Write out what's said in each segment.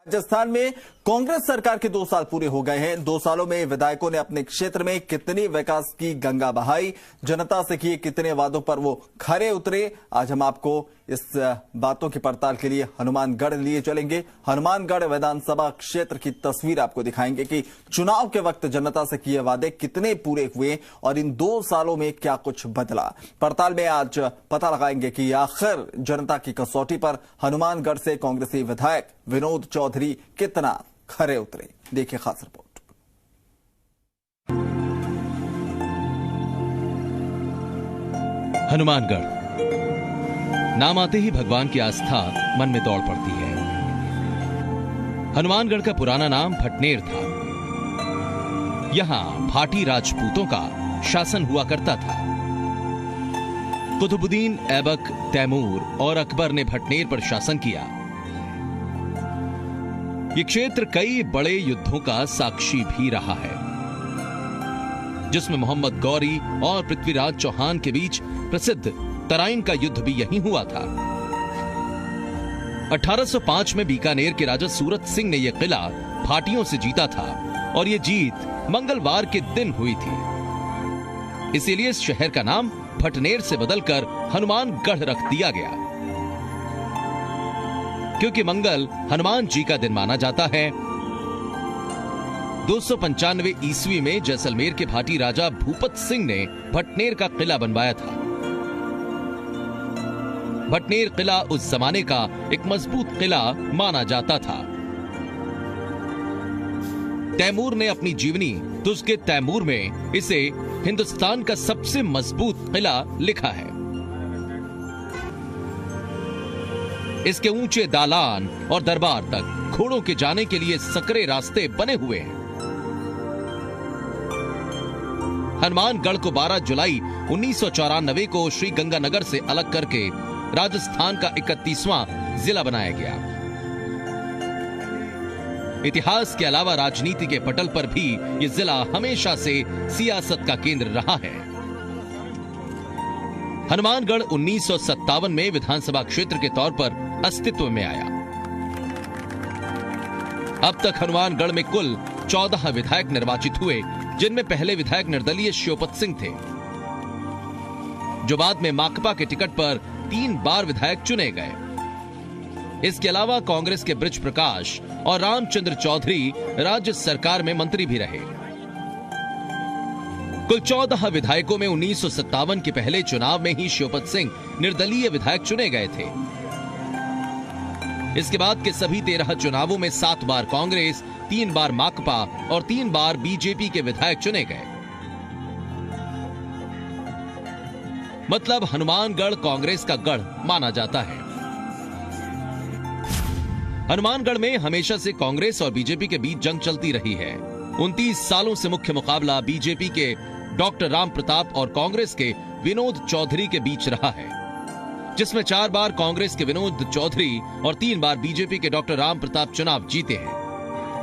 राजस्थान में कांग्रेस सरकार के 2 साल पूरे हो गए हैं। 2 सालों में विधायकों ने अपने क्षेत्र में कितनी विकास की गंगा बहाई, जनता से किए कितने वादों पर वो खरे उतरे। आज हम आपको इस बातों की पड़ताल के लिए हनुमानगढ़ लिए चलेंगे। हनुमानगढ़ विधानसभा क्षेत्र की तस्वीर आपको दिखाएंगे कि चुनाव के वक्त जनता से किए वादे कितने पूरे हुए और इन 2 सालों में क्या कुछ बदला। पड़ताल में आज पता लगाएंगे कि आखिर जनता की कसौटी पर हनुमानगढ़ से कांग्रेसी विधायक विनोद चौधरी कितना खरे उतरे। देखिए खास रिपोर्ट। हनुमानगढ़ नाम आते ही भगवान की आस्था मन में दौड़ पड़ती है। हनुमानगढ़ का पुराना नाम भटनेर था। यहां भाटी राजपूतों का शासन हुआ करता था। कुतुबुद्दीन ऐबक, तैमूर और अकबर ने भटनेर पर शासन किया। ये क्षेत्र कई बड़े युद्धों का साक्षी भी रहा है, जिसमें मोहम्मद गौरी और पृथ्वीराज चौहान के बीच प्रसिद्ध तराइन का युद्ध भी यहीं हुआ था। 1805 में बीकानेर के राजा सूरत सिंह ने यह किला भाटियों से जीता था और यह जीत मंगलवार के दिन हुई थी। इसीलिए इस शहर का नाम भटनेर से बदलकर हनुमानगढ़ रख दिया गया, क्योंकि मंगल हनुमान जी का दिन माना जाता है। 295 ईस्वी में जैसलमेर के भाटी राजा भूपत सिंह ने भटनेर का किला बनवाया था। भटनेर किला उस जमाने का एक मजबूत किला माना जाता था। तैमूर ने अपनी जीवनी तुज़के तैमूर में इसे हिंदुस्तान का सबसे मजबूत किला लिखा है। इसके ऊंचे दालान और दरबार तक घोड़ों के जाने के लिए सकरे रास्ते बने हुए हैं। हनुमानगढ़ को 12 जुलाई 1994 को श्री गंगानगर से अलग करके राजस्थान का 31वां जिला बनाया गया। इतिहास के अलावा राजनीति के पटल पर भी यह जिला हमेशा से सियासत का केंद्र रहा है। हनुमानगढ़ 1957 में विधानसभा क्षेत्र के तौर पर अस्तित्व में आया। अब तक हनुमानगढ़ में कुल 14 विधायक निर्वाचित हुए, जिनमें पहले विधायक निर्दलीय शिवपत सिंह थे, जो बाद में माकपा के टिकट पर 3 बार विधायक चुने गए। इसके अलावा कांग्रेस के बृज प्रकाश और रामचंद्र चौधरी राज्य सरकार में मंत्री भी रहे। कुल 14 विधायकों में 1957 के पहले चुनाव में ही शिवपत सिंह निर्दलीय विधायक चुने गए थे। इसके बाद के सभी 13 चुनावों में 7 बार कांग्रेस, 3 बार माकपा और 3 बार बीजेपी के विधायक चुने गए। मतलब हनुमानगढ़ कांग्रेस का गढ़ माना जाता है। हनुमानगढ़ में हमेशा से कांग्रेस और बीजेपी के बीच जंग चलती रही है। 29 सालों से मुख्य मुकाबला बीजेपी के डॉक्टर राम प्रताप और कांग्रेस के विनोद चौधरी के बीच रहा है, जिसमें 4 बार कांग्रेस के विनोद चौधरी और 3 बार बीजेपी के डॉक्टर राम प्रताप चुनाव जीते हैं।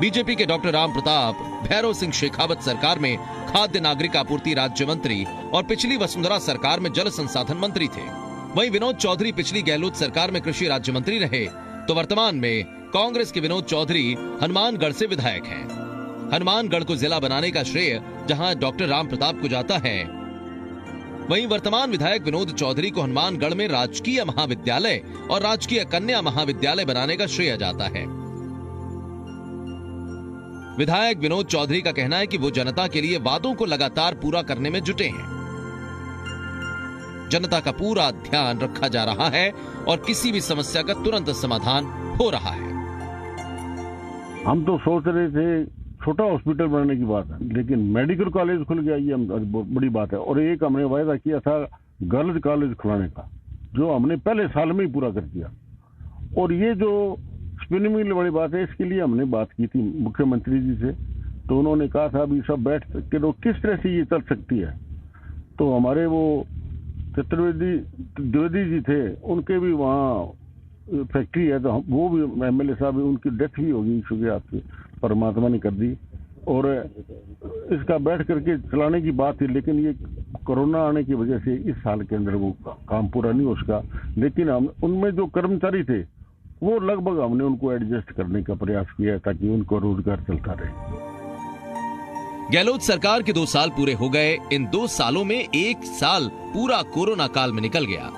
बीजेपी के डॉक्टर राम प्रताप भैरव सिंह शेखावत सरकार में खाद्य नागरिक आपूर्ति राज्य मंत्री और पिछली वसुंधरा सरकार में जल संसाधन मंत्री थे। वहीं विनोद चौधरी पिछली गहलोत सरकार में कृषि राज्य मंत्री रहे, तो वर्तमान में कांग्रेस के विनोद चौधरी हनुमानगढ़ से विधायक हैं। हनुमानगढ़ को जिला बनाने का श्रेय जहां डॉक्टर राम प्रताप को जाता है, वहीं वर्तमान विधायक विनोद चौधरी को हनुमानगढ़ में राजकीय महाविद्यालय और राजकीय कन्या महाविद्यालय बनाने का श्रेय जाता है। विधायक विनोद चौधरी का कहना है कि वो जनता के लिए वादों को लगातार पूरा करने में जुटे हैं। जनता का पूरा ध्यान रखा जा रहा है और किसी भी समस्या का तुरंत समाधान हो रहा है। हम तो सोच रहे थे छोटा हॉस्पिटल बनाने की बात है, लेकिन मेडिकल कॉलेज खुल गया, ये बड़ी बात है। और एक हमने वायदा किया था गर्ल्स कॉलेज खुलाने का, जो हमने पहले साल में ही पूरा कर दिया। और ये जो स्पिनिंग मिल बड़ी बात है, इसके लिए हमने बात की थी मुख्यमंत्री जी से, तो उन्होंने कहा था अभी सब बैठ के तो किस तरह से ये चल सकती है। तो हमारे वो चतुर्वेदी द्विवेदी जी थे, उनके भी वहाँ फैक्ट्री है, तो वो भी MLA साहब, उनकी डेथ भी होगी चूंकि आपकी परमात्मा ने कर दी। और इसका बैठ करके चलाने की बात थी, लेकिन ये कोरोना आने की वजह से इस साल के अंदर वो काम पूरा नहीं हो सका। लेकिन हम उनमें जो कर्मचारी थे वो लगभग हमने उनको एडजस्ट करने का प्रयास किया ताकि उनको रोजगार चलता रहे। गहलोत सरकार के 2 साल पूरे हो गए। इन 2 सालों में 1 साल पूरा कोरोना काल में निकल गया,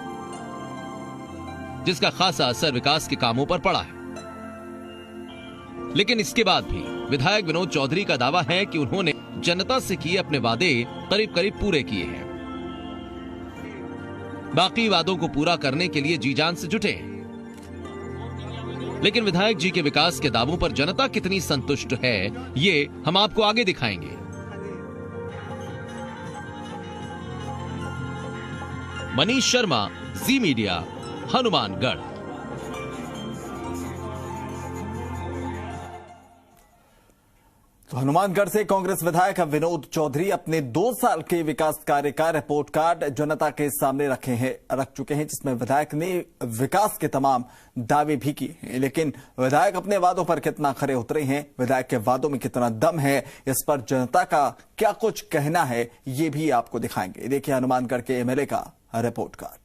जिसका खासा असर विकास के कामों पर पड़ा है। लेकिन इसके बाद भी विधायक विनोद चौधरी का दावा है कि उन्होंने जनता से किए अपने वादे करीब करीब पूरे किए हैं। बाकी वादों को पूरा करने के लिए जी जान से जुटे हैं। लेकिन विधायक जी के विकास के दावों पर जनता कितनी संतुष्ट है, ये हम आपको आगे दिखाएंगे। मनीष शर्मा, जी मीडिया, हनुमानगढ़। तो हनुमानगढ़ से कांग्रेस विधायक विनोद चौधरी अपने 2 साल के विकास कार्य का रिपोर्ट कार्ड जनता के सामने रख चुके हैं, जिसमें विधायक ने विकास के तमाम दावे भी किए हैं। लेकिन विधायक अपने वादों पर कितना खरे उतरे हैं, विधायक के वादों में कितना दम है, इस पर जनता का क्या कुछ कहना है, ये भी आपको दिखाएंगे। देखिए हनुमानगढ़ के एमएलए का रिपोर्ट कार्ड।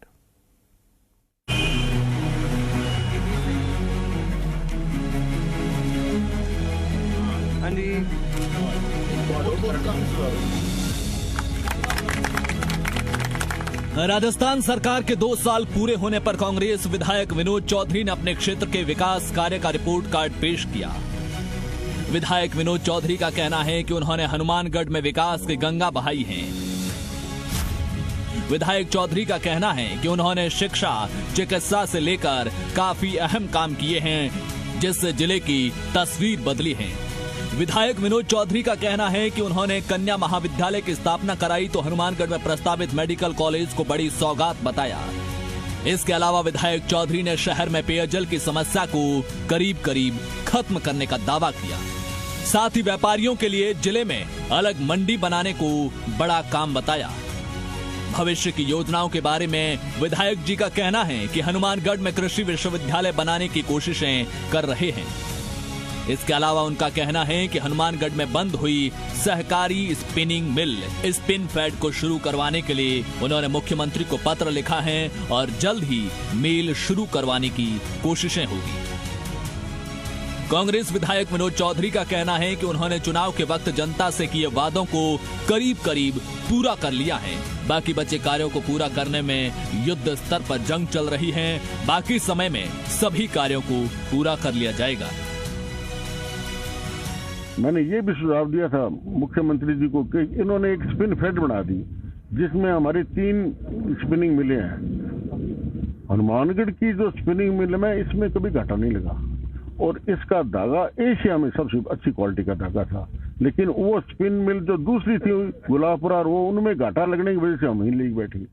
राजस्थान सरकार के 2 साल पूरे होने पर कांग्रेस विधायक विनोद चौधरी ने अपने क्षेत्र के विकास कार्य का रिपोर्ट कार्ड पेश किया। विधायक विनोद चौधरी का कहना है कि उन्होंने हनुमानगढ़ में विकास की गंगा बहाई है। विधायक चौधरी का कहना है कि उन्होंने शिक्षा, चिकित्सा से लेकर काफी अहम काम किए हैं, जिससे जिले की तस्वीर बदली है। विधायक विनोद चौधरी का कहना है कि उन्होंने कन्या महाविद्यालय की स्थापना कराई तो हनुमानगढ़ में प्रस्तावित मेडिकल कॉलेज को बड़ी सौगात बताया। इसके अलावा विधायक चौधरी ने शहर में पेयजल की समस्या को करीब करीब खत्म करने का दावा किया। साथ ही व्यापारियों के लिए जिले में अलग मंडी बनाने को बड़ा काम बताया। भविष्य की योजनाओं के बारे में विधायक जी का कहना है कि हनुमानगढ़ में कृषि विश्वविद्यालय बनाने की कोशिशें कर रहे हैं। इसके अलावा उनका कहना है कि हनुमानगढ़ में बंद हुई सहकारी स्पिनिंग मिल स्पिन फेड को शुरू करवाने के लिए उन्होंने मुख्यमंत्री को पत्र लिखा है और जल्द ही मिल शुरू करवाने की कोशिशें होगी। कांग्रेस विधायक विनोद चौधरी का कहना है कि उन्होंने चुनाव के वक्त जनता से किए वादों को करीब करीब पूरा कर लिया है। बाकी बचे कार्यों को पूरा करने में युद्ध स्तर पर जंग चल रही है। बाकी समय में सभी कार्यों को पूरा कर लिया जाएगा। मैंने ये भी सुझाव दिया था मुख्यमंत्री जी को कि इन्होंने एक स्पिन फेड बना दी जिसमें हमारी 3 स्पिनिंग मिलें हैं। हनुमानगढ़ की जो स्पिनिंग मिल में इसमें कभी घाटा नहीं लगा और इसका धागा एशिया में सबसे अच्छी क्वालिटी का धागा था। लेकिन वो स्पिन मिल जो दूसरी थी गुलाबपुरा, वो उनमें घाटा लगने की वजह से हम ही लेके बैठे।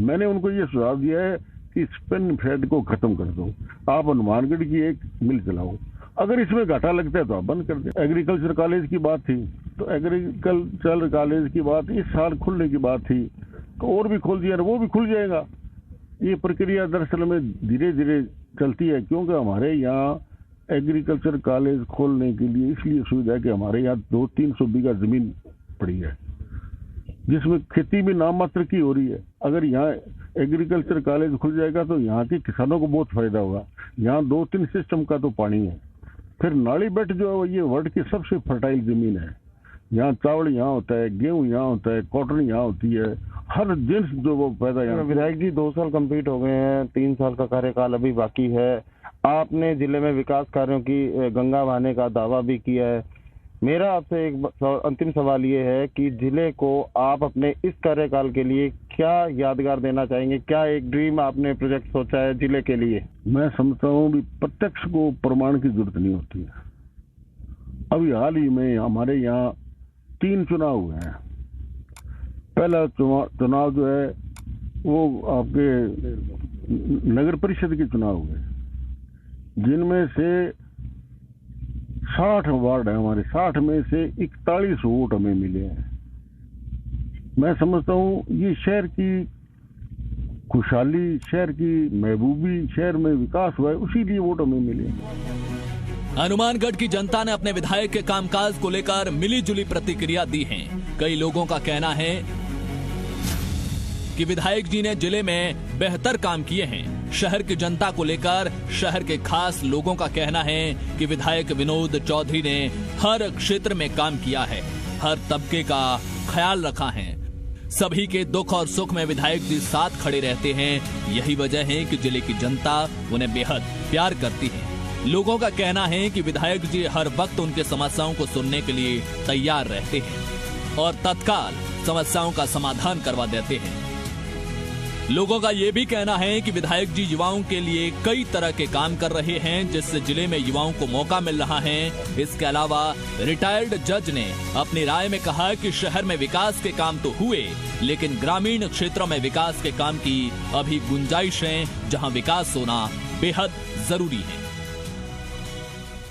मैंने उनको ये सुझाव दिया है कि स्पिन फेड को खत्म कर दो, आप हनुमानगढ़ की एक मिल चलाओ। अगर इसमें घाटा लगता है तो आप बंद कर दे। एग्रीकल्चर कॉलेज की बात थी तो एग्रीकल्चर कॉलेज की बात इस साल खुलने की बात थी तो और भी खोल दिया, वो भी खुल जाएगा। ये प्रक्रिया दरअसल में धीरे धीरे चलती है, क्योंकि हमारे यहाँ एग्रीकल्चर कॉलेज खोलने के लिए इसलिए सुविधा है कि हमारे यहाँ 200-300 बीघा जमीन पड़ी है जिसमें खेती भी नाम मात्र की हो रही है। अगर यहाँ एग्रीकल्चर कॉलेज खुल जाएगा तो यहाँ के किसानों को बहुत फायदा होगा। यहाँ 2-3 सिस्टम का तो पानी है। फिर नाली बेट जो है ये वर्ल्ड की सबसे फर्टाइल जमीन है। यहाँ चावल यहाँ होता है, गेहूं यहाँ होता है, कॉटन यहाँ होती है, हर जिन्स जो वो पैदा यहाँ। विधायक जी 2 साल कंप्लीट हो गए हैं, 3 साल का कार्यकाल अभी बाकी है। आपने जिले में विकास कार्यों की गंगा बहाने का दावा भी किया है। मेरा आपसे एक अंतिम सवाल ये है कि जिले को आप अपने इस कार्यकाल के लिए क्या यादगार देना चाहेंगे? क्या एक ड्रीम आपने प्रोजेक्ट सोचा है जिले के लिए? मैं समझता हूँ भी प्रत्यक्ष को प्रमाण की जरूरत नहीं होती है। अभी हाल ही में हमारे यहाँ 3 चुनाव हुए हैं। पहला चुनाव जो है वो आपके नगर परिषद के चुनाव हुए जिनमें से 60 वार्ड है हमारे, 60 में से 41 वोट हमें मिले हैं। मैं समझता हूँ ये शहर की खुशहाली, शहर की महबूबी, शहर में विकास हुआ है, उसी लिए वोट हमें मिले। हनुमानगढ़ की जनता ने अपने विधायक के कामकाज को लेकर मिलीजुली प्रतिक्रिया दी है। कई लोगों का कहना है कि विधायक जी ने जिले में बेहतर काम किए हैं। शहर की जनता को लेकर शहर के खास लोगों का कहना है कि विधायक विनोद चौधरी ने हर क्षेत्र में काम किया है, हर तबके का ख्याल रखा है। सभी के दुख और सुख में विधायक जी साथ खड़े रहते हैं। यही वजह है कि जिले की जनता उन्हें बेहद प्यार करती है। लोगों का कहना है कि विधायक जी हर वक्त उनके समस्याओं को सुनने के लिए तैयार रहते हैं और तत्काल समस्याओं का समाधान करवा देते हैं। लोगों का यह भी कहना है कि विधायक जी युवाओं के लिए कई तरह के काम कर रहे हैं, जिससे जिले में युवाओं को मौका मिल रहा है। इसके अलावा रिटायर्ड जज ने अपनी राय में कहा कि शहर में विकास के काम तो हुए, लेकिन ग्रामीण क्षेत्रों में विकास के काम की अभी गुंजाइश है, जहां विकास होना बेहद जरूरी है।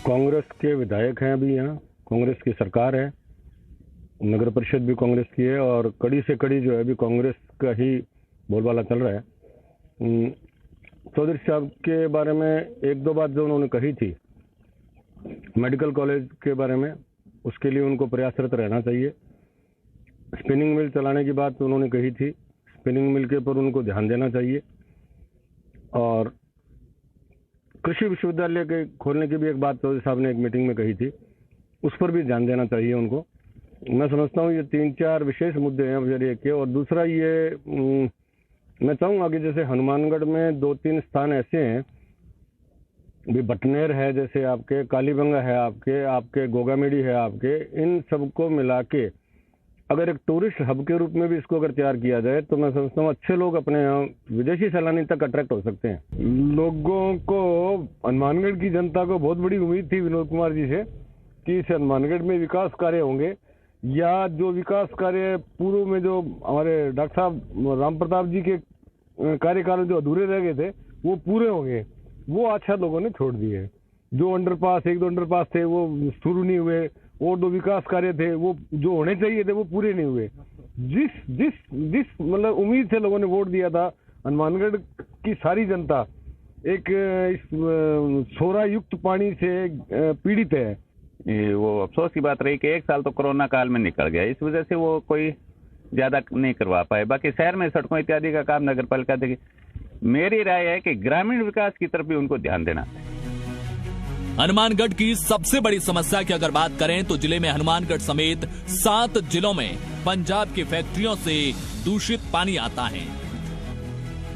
कांग्रेस के विधायक हैं अभी यहाँ, कांग्रेस की सरकार है, नगर परिषद भी कांग्रेस की है और कड़ी से कड़ी जो है अभी कांग्रेस का ही बोलबाला चल रहा है। चौधरी साहब के बारे में एक दो बात जो उन्होंने कही थी मेडिकल कॉलेज के बारे में, उसके लिए उनको प्रयासरत रहना चाहिए। स्पिनिंग मिल चलाने की बात उन्होंने कही थी, स्पिनिंग मिल के ऊपर उनको ध्यान देना चाहिए। और कृषि विश्वविद्यालय के खोलने की भी एक बात चौधरी साहब ने एक मीटिंग में कही थी, उस पर भी ध्यान देना चाहिए उनको। मैं समझता हूँ ये 3-4 विशेष मुद्दे हैं वजीर के। और दूसरा ये मैं चाहूँगा कि जैसे हनुमानगढ़ में 2-3 स्थान ऐसे हैं, भी बटनेर है, जैसे आपके कालीबंगा है, आपके गोगामेड़ी है, आपके इन सबको मिला के अगर एक टूरिस्ट हब के रूप में भी इसको अगर तैयार किया जाए तो मैं समझता हूँ अच्छे लोग अपने यहाँ विदेशी सैलानी तक अट्रैक्ट हो सकते हैं। लोगों को हनुमानगढ़ की जनता को बहुत बड़ी उम्मीद थी विनोद कुमार जी से कि इस हनुमानगढ़ में विकास कार्य होंगे, या जो विकास कार्य पूर्व में जो हमारे डॉक्टर साहब राम प्रताप जी के कार्यकाल में जो अधूरे रह गए थे वो पूरे होंगे। वो अच्छा लोगों ने छोड़ दिए। जो अंडरपास, 1-2 अंडरपास थे वो शुरू नहीं हुए, और 2 विकास कार्य थे वो जो होने चाहिए थे वो पूरे नहीं हुए। जिस मतलब उम्मीद से लोगों ने वोट दिया था, हनुमानगढ़ की सारी जनता एक इस सोरा युक्त पानी से पीड़ित है। वो अफसोस की बात रही कि 1 साल तो कोरोना काल में निकल गया, इस वजह से वो कोई ज्यादा नहीं करवा पाए। बाकी शहर में सड़कों इत्यादि का काम नगर पालिका देगी। मेरी राय है कि ग्रामीण विकास की तरफ भी उनको ध्यान देना है। हनुमानगढ़ की सबसे बड़ी समस्या की अगर बात करें तो जिले में हनुमानगढ़ समेत 7 जिलों में पंजाब की फैक्ट्रियों से दूषित पानी आता है,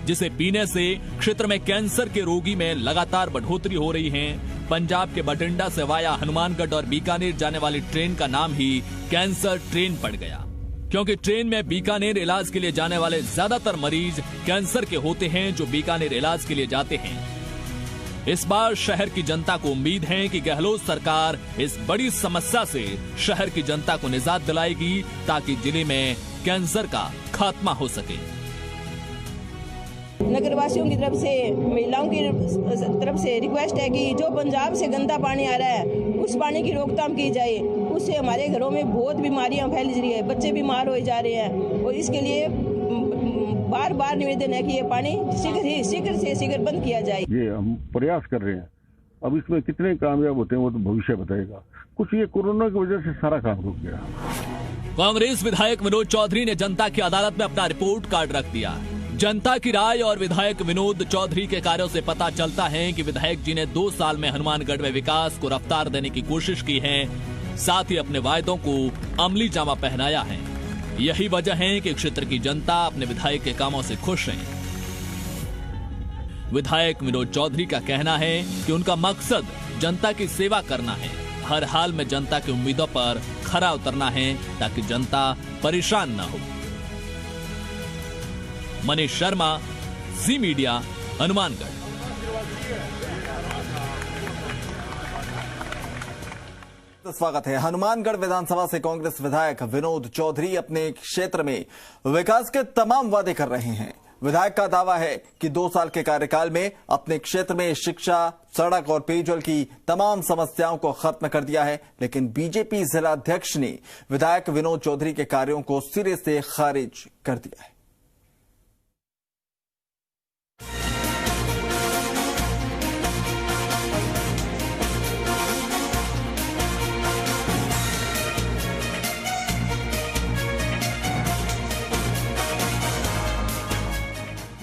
जिसे पीने से क्षेत्र में कैंसर के रोगी में लगातार बढ़ोतरी हो रही है। पंजाब के बठिंडा से वाया हनुमानगढ़ और बीकानेर जाने वाली ट्रेन का नाम ही कैंसर ट्रेन पड़ गया, क्योंकि ट्रेन में बीकानेर इलाज के लिए जाने वाले ज्यादातर मरीज कैंसर के होते हैं जो बीकानेर इलाज के लिए जाते हैं। इस बार शहर की जनता को उम्मीद है कि गहलोत सरकार इस बड़ी समस्या से शहर की जनता को निजात दिलाएगी, ताकि जिले में कैंसर का खात्मा हो सके। नगरवासियों की तरफ से, महिलाओं की तरफ से रिक्वेस्ट है कि जो पंजाब से गंदा पानी आ रहा है उस पानी की रोकथाम की जाए। उससे हमारे घरों में बहुत बीमारियां फैल रही है, बच्चे बीमार हो जा रहे हैं, और इसके लिए बार बार निवेदन है कि ये पानी शीघ्र से शीघ्र बंद किया जाए। ये हम प्रयास कर रहे हैं, अब इसमें कितने कामयाब होते हैं वो तो भविष्य बताएगा। कुछ ये कोरोना की वजह से सारा काम रुक गया। कांग्रेस विधायक विनोद चौधरी ने जनता की अदालत में अपना रिपोर्ट कार्ड रख दिया। जनता की राय और विधायक विनोद चौधरी के कार्यों से पता चलता है कि विधायक जी ने 2 साल में हनुमानगढ़ में विकास को रफ्तार देने की कोशिश की है, साथ ही अपने वायदों को अमली जामा पहनाया है। यही वजह है कि क्षेत्र की जनता अपने विधायक के कामों से खुश है। विधायक विनोद चौधरी का कहना है कि उनका मकसद जनता की सेवा करना है, हर हाल में जनता की उम्मीदों पर खरा उतरना है ताकि जनता परेशान न हो। मनीष शर्मा, जी मीडिया, हनुमानगढ़। स्वागत है। हनुमानगढ़ विधानसभा से कांग्रेस विधायक विनोद चौधरी अपने क्षेत्र में विकास के तमाम वादे कर रहे हैं। विधायक का दावा है कि 2 साल के कार्यकाल में अपने क्षेत्र में शिक्षा, सड़क और पेयजल की तमाम समस्याओं को खत्म कर दिया है, लेकिन बीजेपी जिला अध्यक्ष ने विधायक विनोद चौधरी के कार्यों को सिरे से खारिज कर दिया है।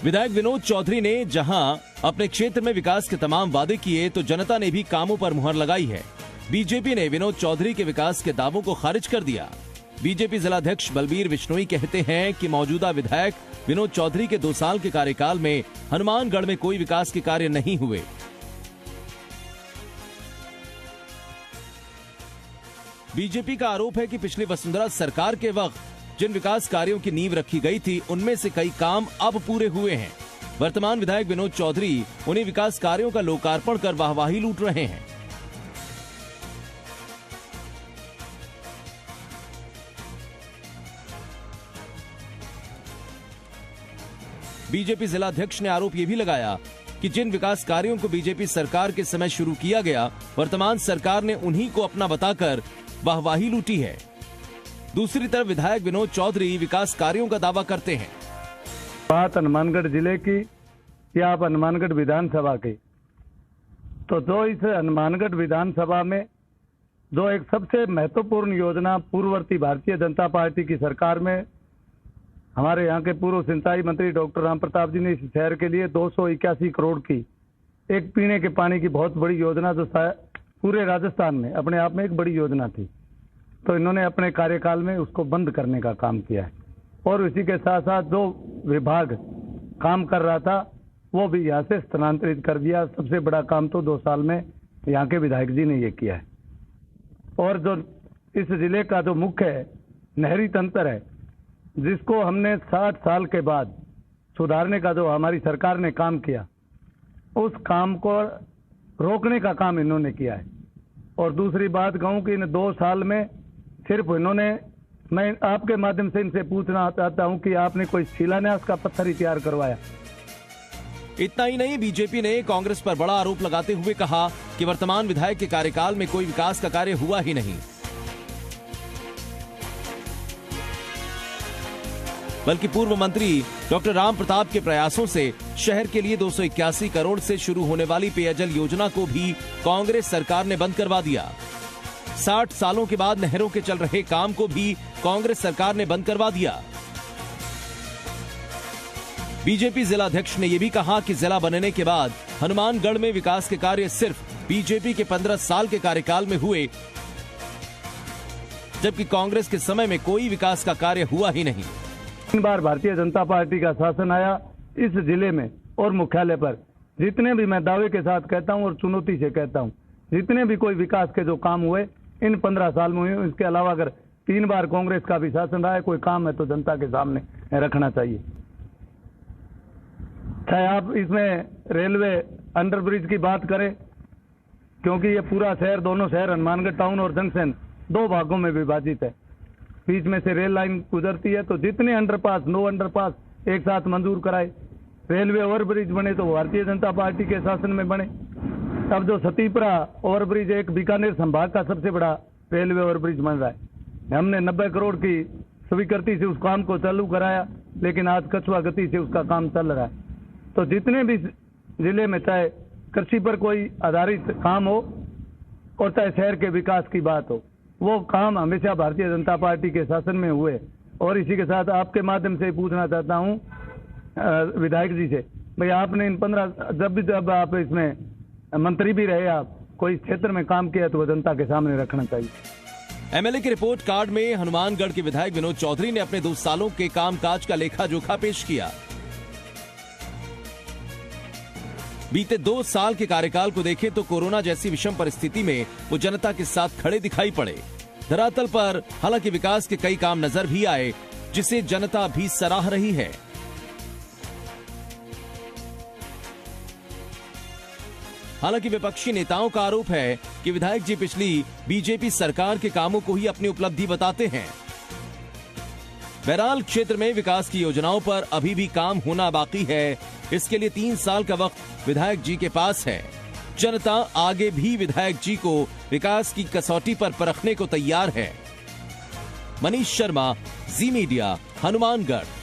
विधायक विनोद चौधरी ने जहां अपने क्षेत्र में विकास के तमाम वादे किए तो जनता ने भी कामों पर मुहर लगाई है। बीजेपी ने विनोद चौधरी के विकास के दावों को खारिज कर दिया। बीजेपी जिलाध्यक्ष बलबीर बिश्नोई कहते हैं कि मौजूदा विधायक विनोद चौधरी के 2 साल के कार्यकाल में हनुमानगढ़ में कोई विकास के कार्य नहीं हुए। बीजेपी का आरोप है कि पिछली वसुंधरा सरकार के वक्त जिन विकास कार्यों की नींव रखी गई थी उनमें से कई काम अब पूरे हुए हैं। वर्तमान विधायक विनोद चौधरी उन्हीं विकास कार्यों का लोकार्पण कर वाहवाही लूट रहे हैं। बीजेपी जिलाध्यक्ष ने आरोप यह भी लगाया कि जिन विकास कार्यों को बीजेपी सरकार के समय शुरू किया गया, वर्तमान सरकार ने उन्हीं को अपना बताकर वाहवाही लूटी है। दूसरी तरफ विधायक विनोद चौधरी विकास कार्यों का दावा करते हैं। बात हनुमानगढ़ जिले की या आप हनुमानगढ़ विधानसभा की, तो जो इस हनुमानगढ़ विधानसभा में जो एक सबसे महत्वपूर्ण योजना पूर्ववर्ती भारतीय जनता पार्टी की सरकार में हमारे यहाँ के पूर्व सिंचाई मंत्री डॉक्टर राम प्रताप जी ने इस शहर के लिए 281 करोड़ की एक पीने के पानी की बहुत बड़ी योजना, जो पूरे राजस्थान में अपने आप में एक बड़ी योजना थी, तो इन्होंने अपने कार्यकाल में उसको बंद करने का काम किया है। और इसी के साथ साथ जो विभाग काम कर रहा था वो भी यहाँ से स्थानांतरित कर दिया। सबसे बड़ा काम तो 2 साल में यहाँ के विधायक जी ने ये किया है। और जो इस जिले का जो मुख्य नहरी तंत्र है, जिसको हमने 60 साल के बाद सुधारने का जो हमारी सरकार ने काम किया, उस काम को रोकने का काम इन्होंने किया है। और दूसरी बात कहूं कि इन 2 साल में सिर्फ इन्होंने, मैं आपके माध्यम से इनसे पूछना चाहता हूं कि आपने कोई शिलान्यास का पत्थर ही तैयार करवाया? इतना ही नहीं, बीजेपी ने कांग्रेस पर बड़ा आरोप लगाते हुए कहा कि वर्तमान विधायक के कार्यकाल में कोई विकास का कार्य हुआ ही नहीं, बल्कि पूर्व मंत्री डॉक्टर राम प्रताप के प्रयासों से शहर के लिए 281 करोड़ से शुरू होने वाली पेयजल योजना को भी कांग्रेस सरकार ने बंद करवा दिया। 60 सालों के बाद नहरों के चल रहे काम को भी कांग्रेस सरकार ने बंद करवा दिया। बीजेपी जिलाध्यक्ष ने यह भी कहा कि जिला बनने के बाद हनुमानगढ़ में विकास के कार्य सिर्फ बीजेपी के 15 साल के कार्यकाल में हुए, जबकि कांग्रेस के समय में कोई विकास का कार्य हुआ ही नहीं। 3 बार भारतीय जनता पार्टी का शासन आया इस जिले में, और मुख्यालय पर जितने भी, मैं दावे के साथ कहता हूं और चुनौती से कहता हूं, जितने भी कोई विकास के जो काम हुए इन 15 साल में हुए। इसके अलावा अगर 3 बार कांग्रेस का भी शासन रहा है, कोई काम है तो जनता के सामने रखना चाहिए। चाहे आप इसमें रेलवे अंडरब्रिज की बात करें, क्योंकि ये पूरा शहर, दोनों शहर हनुमानगढ़ टाउन और जंक्शन 2 भागों में विभाजित है, बीच में से रेल लाइन गुजरती है, तो जितने अंडरपास, 9 अंडरपास एक साथ मंजूर कराए। रेलवे ओवरब्रिज बने तो भारतीय जनता पार्टी के शासन में बने। अब जो सतीपुरा ओवरब्रिज, एक बीकानेर संभाग का सबसे बड़ा रेलवे ओवरब्रिज बन रहा है, हमने 90 करोड़ की स्वीकृति से उस काम को चालू कराया, लेकिन आज कछुआ गति से उसका काम चल रहा है। तो जितने भी जिले में चाहे कृषि पर कोई आधारित काम हो और चाहे शहर के विकास की बात हो, वो काम हमेशा भारतीय जनता पार्टी के शासन में हुए। और इसी के साथ आपके माध्यम से पूछना चाहता हूं विधायक जी से, भाई आपने इन 15, जब आप इसमें मंत्री भी रहे, आप कोई क्षेत्र में काम किया तो वो जनता के सामने रखना चाहिए। एमएलए के रिपोर्ट कार्ड में हनुमानगढ़ के विधायक विनोद चौधरी ने अपने 2 सालों के कामकाज का लेखा जोखा पेश किया। बीते 2 साल के कार्यकाल को देखें तो कोरोना जैसी विषम परिस्थिति में वो जनता के साथ खड़े दिखाई पड़े। धरातल पर हालांकि विकास के कई काम नजर भी आए, जिसे जनता भी सराह रही है। हालांकि विपक्षी नेताओं का आरोप है कि विधायक जी पिछली बीजेपी सरकार के कामों को ही अपनी उपलब्धि बताते हैं। बहरहाल क्षेत्र में विकास की योजनाओं पर अभी भी काम होना बाकी है। इसके लिए 3 साल का वक्त विधायक जी के पास है। जनता आगे भी विधायक जी को विकास की कसौटी पर परखने को तैयार है। मनीष शर्मा, जी मीडिया, हनुमानगढ़।